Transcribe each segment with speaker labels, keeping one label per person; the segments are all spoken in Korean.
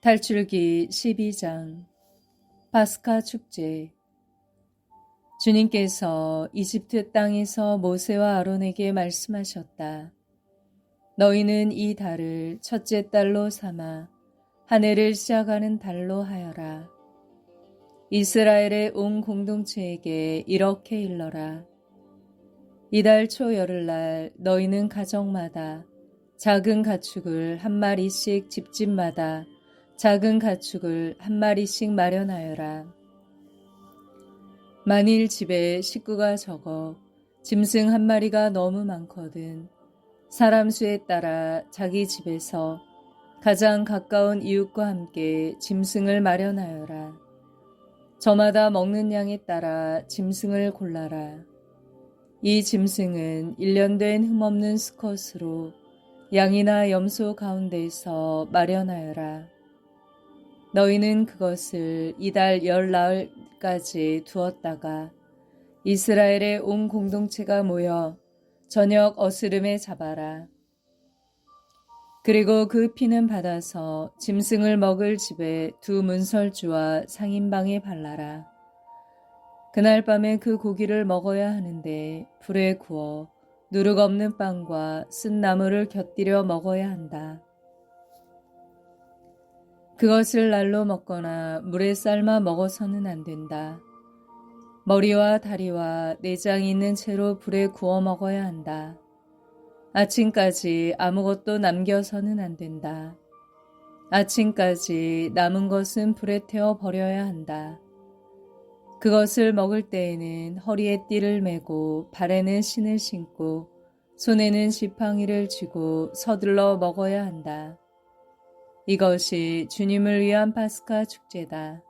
Speaker 1: 탈출기 12장 파스카 축제. 주님께서 이집트 땅에서 모세와 아론에게 말씀하셨다. 너희는 이 달을 첫째 달로 삼아 한 해를 시작하는 달로 하여라. 이스라엘의 온 공동체에게 이렇게 일러라. 이달 초 열흘날 너희는 가정마다 작은 가축을 한 마리씩 집집마다 작은 가축을 한 마리씩 마련하여라. 만일 집에 식구가 적어 짐승 한 마리가 너무 많거든 사람 수에 따라 자기 집에서 가장 가까운 이웃과 함께 짐승을 마련하여라. 저마다 먹는 양에 따라 짐승을 골라라. 이 짐승은 1년 된 흠없는 수컷으로 양이나 염소 가운데에서 마련하여라. 너희는 그것을 이달 열나흘까지 두었다가 이스라엘의 온 공동체가 모여 저녁 어스름에 잡아라. 그리고 그 피는 받아서 짐승을 먹을 집에 두 문설주와 상인방에 발라라. 그날 밤에 그 고기를 먹어야 하는데 불에 구워 누룩 없는 빵과 쓴 나물을 곁들여 먹어야 한다. 그것을 날로 먹거나 물에 삶아 먹어서는 안 된다. 머리와 다리와 내장이 있는 채로 불에 구워 먹어야 한다. 아침까지 아무것도 남겨서는 안 된다. 아침까지 남은 것은 불에 태워 버려야 한다. 그것을 먹을 때에는 허리에 띠를 메고 발에는 신을 신고 손에는 지팡이를 쥐고 서둘러 먹어야 한다. 이것이 주님을 위한 파스카 축제다.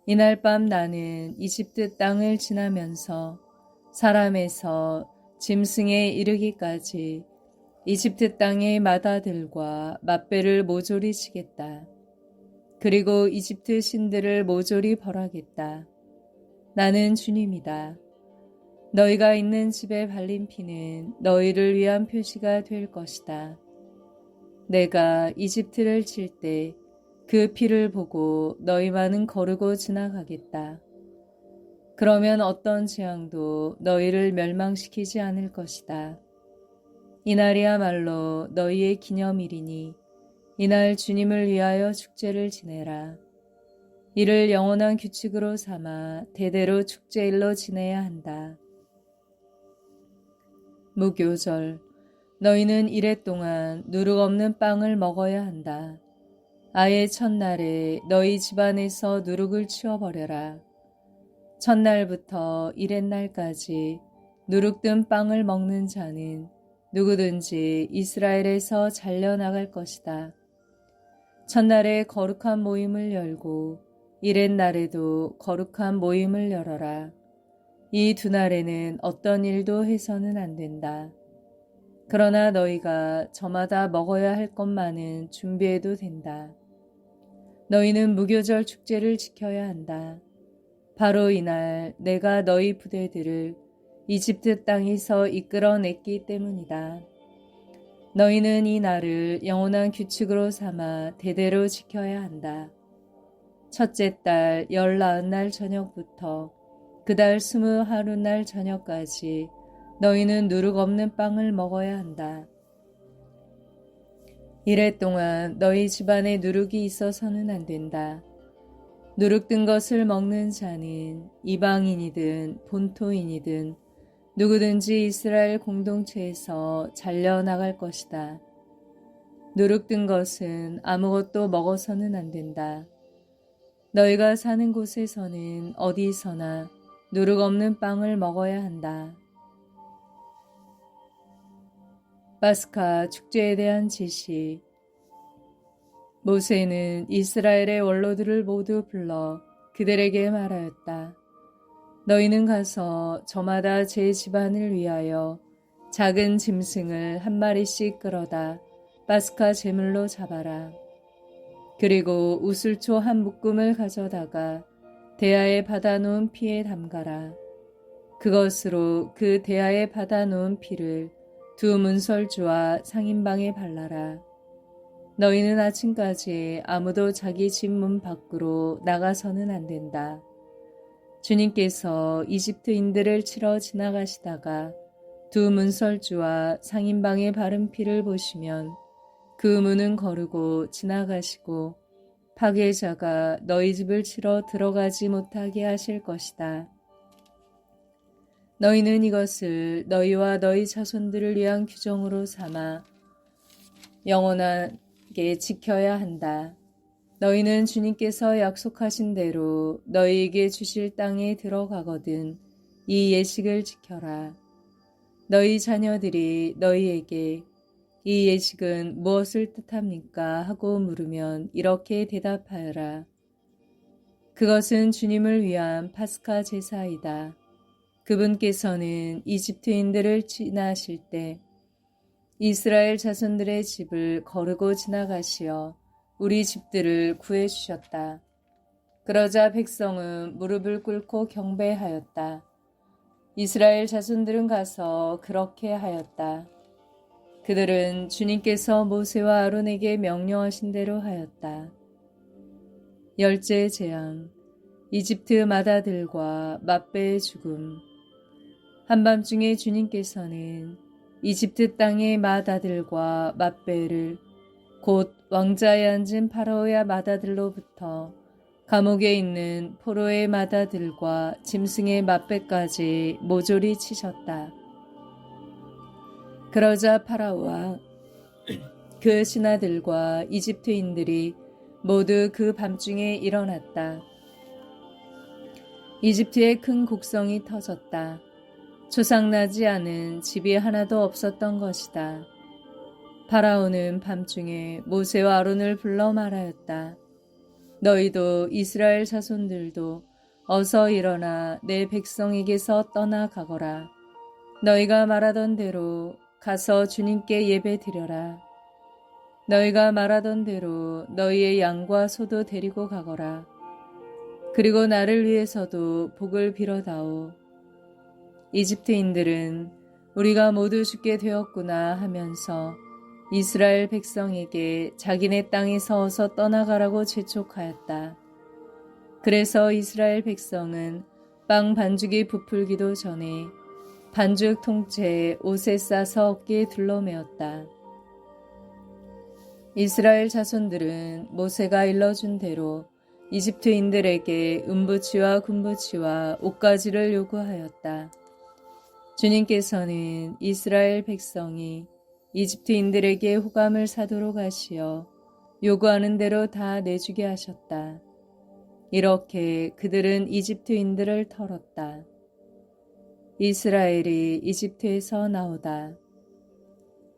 Speaker 1: 이날 밤 나는 이집트 땅을 지나면서 사람에서 짐승에 이르기까지 이집트 땅의 마다들과 맞배를 모조리 치겠다. 그리고 이집트 신들을 모조리 벌하겠다. 나는 주님이다. 너희가 있는 집에 발린 피는 너희를 위한 표시가 될 것이다. 내가 이집트를 칠 때 그 피를 보고 너희만은 거르고 지나가겠다. 그러면 어떤 재앙도 너희를 멸망시키지 않을 것이다. 이날이야말로 너희의 기념일이니 이날 주님을 위하여 축제를 지내라. 이를 영원한 규칙으로 삼아 대대로 축제일로 지내야 한다. 무교절. 너희는 이래 동안 누룩 없는 빵을 먹어야 한다. 아예 첫날에 너희 집안에서 누룩을 치워버려라. 첫날부터 이렛날까지 누룩 든 빵을 먹는 자는 누구든지 이스라엘에서 잘려나갈 것이다. 첫날에 거룩한 모임을 열고 이렛날에도 거룩한 모임을 열어라. 이 두 날에는 어떤 일도 해서는 안 된다. 그러나 너희가 저마다 먹어야 할 것만은 준비해도 된다. 너희는 무교절 축제를 지켜야 한다. 바로 이날 내가 너희 부대들을 이집트 땅에서 이끌어냈기 때문이다. 너희는 이 날을 영원한 규칙으로 삼아 대대로 지켜야 한다. 첫째 달 열나흘날 저녁부터 그 달 20하루날 저녁까지 너희는 누룩 없는 빵을 먹어야 한다. 이래 동안 너희 집안에 누룩이 있어서는 안 된다. 누룩 든 것을 먹는 자는 이방인이든 본토인이든 누구든지 이스라엘 공동체에서 잘려나갈 것이다. 누룩 든 것은 아무것도 먹어서는 안 된다. 너희가 사는 곳에서는 어디서나 누룩 없는 빵을 먹어야 한다. 파스카 축제에 대한 지시. 모세는 이스라엘의 원로들을 모두 불러 그들에게 말하였다. 너희는 가서 저마다 제 집안을 위하여 작은 짐승을 한 마리씩 끌어다 파스카 제물로 잡아라. 그리고 우슬초 한 묶음을 가져다가 대야에 받아놓은 피에 담가라. 그것으로 그 대야에 받아놓은 피를 두 문설주와 상인방에 발라라. 너희는 아침까지 아무도 자기 집 문 밖으로 나가서는 안 된다. 주님께서 이집트인들을 치러 지나가시다가 두 문설주와 상인방의 바른 피를 보시면 그 문은 거르고 지나가시고 파괴자가 너희 집을 치러 들어가지 못하게 하실 것이다. 너희는 이것을 너희와 너희 자손들을 위한 규정으로 삼아 영원하게 지켜야 한다. 너희는 주님께서 약속하신 대로 너희에게 주실 땅에 들어가거든 이 예식을 지켜라. 너희 자녀들이 너희에게 이 예식은 무엇을 뜻합니까? 하고 물으면 이렇게 대답하여라. 그것은 주님을 위한 파스카 제사이다. 그분께서는 이집트인들을 지나실 때 이스라엘 자손들의 집을 거르고 지나가시어 우리 집들을 구해주셨다. 그러자 백성은 무릎을 꿇고 경배하였다. 이스라엘 자손들은 가서 그렇게 하였다. 그들은 주님께서 모세와 아론에게 명령하신 대로 하였다. 열째 재앙, 이집트 마다들과 맛배의 죽음. 한밤중에 주님께서는 이집트 땅의 마다들과 맛배를 곧 왕자에 앉은 파라오의 마다들로부터 감옥에 있는 포로의 마다들과 짐승의 맛배까지 모조리 치셨다. 그러자 파라오와 그 신하들과 이집트인들이 모두 그 밤중에 일어났다. 이집트에 큰 곡성이 터졌다. 조상나지 않은 집이 하나도 없었던 것이다. 파라오는 밤중에 모세와 아론을 불러 말하였다. 너희도 이스라엘 자손들도 어서 일어나 내 백성에게서 떠나가거라. 너희가 말하던 대로 가서 주님께 예배 드려라. 너희가 말하던 대로 너희의 양과 소도 데리고 가거라. 그리고 나를 위해서도 복을 빌어다오. 이집트인들은 우리가 모두 죽게 되었구나 하면서 이스라엘 백성에게 자기네 땅에서 어서 떠나가라고 재촉하였다. 그래서 이스라엘 백성은 빵 반죽이 부풀기도 전에 반죽 통째에 옷에 싸서 어깨에 둘러매었다. 이스라엘 자손들은 모세가 일러준 대로 이집트인들에게 은부치와 군부치와 옷가지를 요구하였다. 주님께서는 이스라엘 백성이 이집트인들에게 호감을 사도록 하시어 요구하는 대로 다 내주게 하셨다. 이렇게 그들은 이집트인들을 털었다. 이스라엘이 이집트에서 나오다.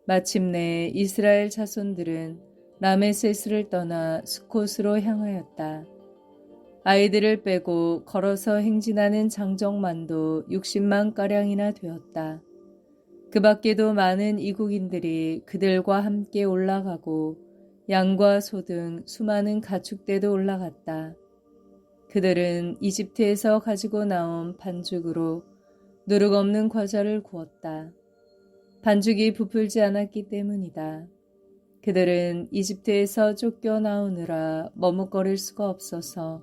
Speaker 1: 마침내 이스라엘 자손들은 라메세스를 떠나 수콧으로 향하였다. 아이들을 빼고 걸어서 행진하는 장정만도 60만가량이나 되었다. 그 밖에도 많은 이국인들이 그들과 함께 올라가고 양과 소 등 수많은 가축대도 올라갔다. 그들은 이집트에서 가지고 나온 반죽으로 누룩 없는 과자를 구웠다. 반죽이 부풀지 않았기 때문이다. 그들은 이집트에서 쫓겨나오느라 머뭇거릴 수가 없어서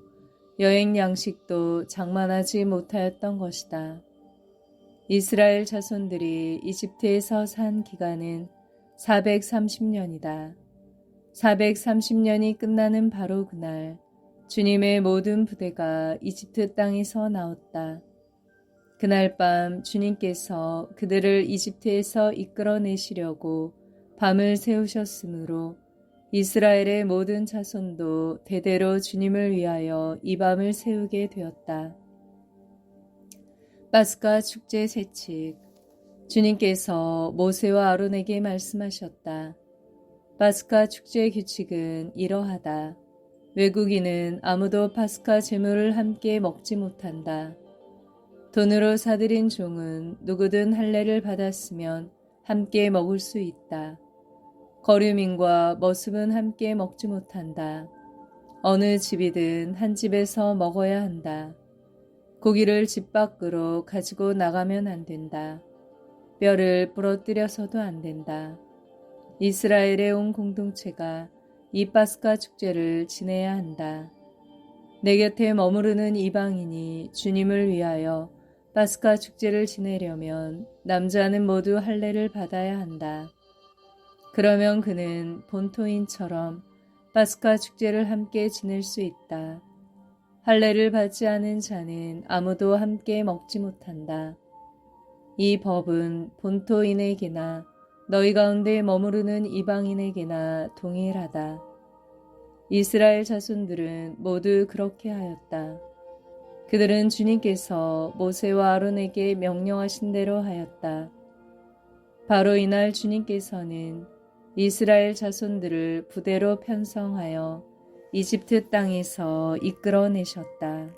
Speaker 1: 여행 양식도 장만하지 못하였던 것이다. 이스라엘 자손들이 이집트에서 산 기간은 430년이다. 430년이 끝나는 바로 그날 주님의 모든 부대가 이집트 땅에서 나왔다. 그날 밤 주님께서 그들을 이집트에서 이끌어내시려고 밤을 새우셨으므로 이스라엘의 모든 자손도 대대로 주님을 위하여 이 밤을 새우게 되었다. 파스카 축제 세칙. 주님께서 모세와 아론에게 말씀하셨다. 파스카 축제 규칙은 이러하다. 외국인은 아무도 파스카 제물을 함께 먹지 못한다. 돈으로 사들인 종은 누구든 할례를 받았으면 함께 먹을 수 있다. 거류민과 머슴은 함께 먹지 못한다. 어느 집이든 한 집에서 먹어야 한다. 고기를 집 밖으로 가지고 나가면 안 된다. 뼈를 부러뜨려서도 안 된다. 이스라엘의 온 공동체가 이 파스카 축제를 지내야 한다. 내 곁에 머무르는 이방인이 주님을 위하여 파스카 축제를 지내려면 남자는 모두 할례를 받아야 한다. 그러면 그는 본토인처럼 파스카 축제를 함께 지낼 수 있다. 할례를 받지 않은 자는 아무도 함께 먹지 못한다. 이 법은 본토인에게나 너희 가운데 머무르는 이방인에게나 동일하다. 이스라엘 자손들은 모두 그렇게 하였다. 그들은 주님께서 모세와 아론에게 명령하신 대로 하였다. 바로 이날 주님께서는 이스라엘 자손들을 부대로 편성하여 이집트 땅에서 이끌어내셨다.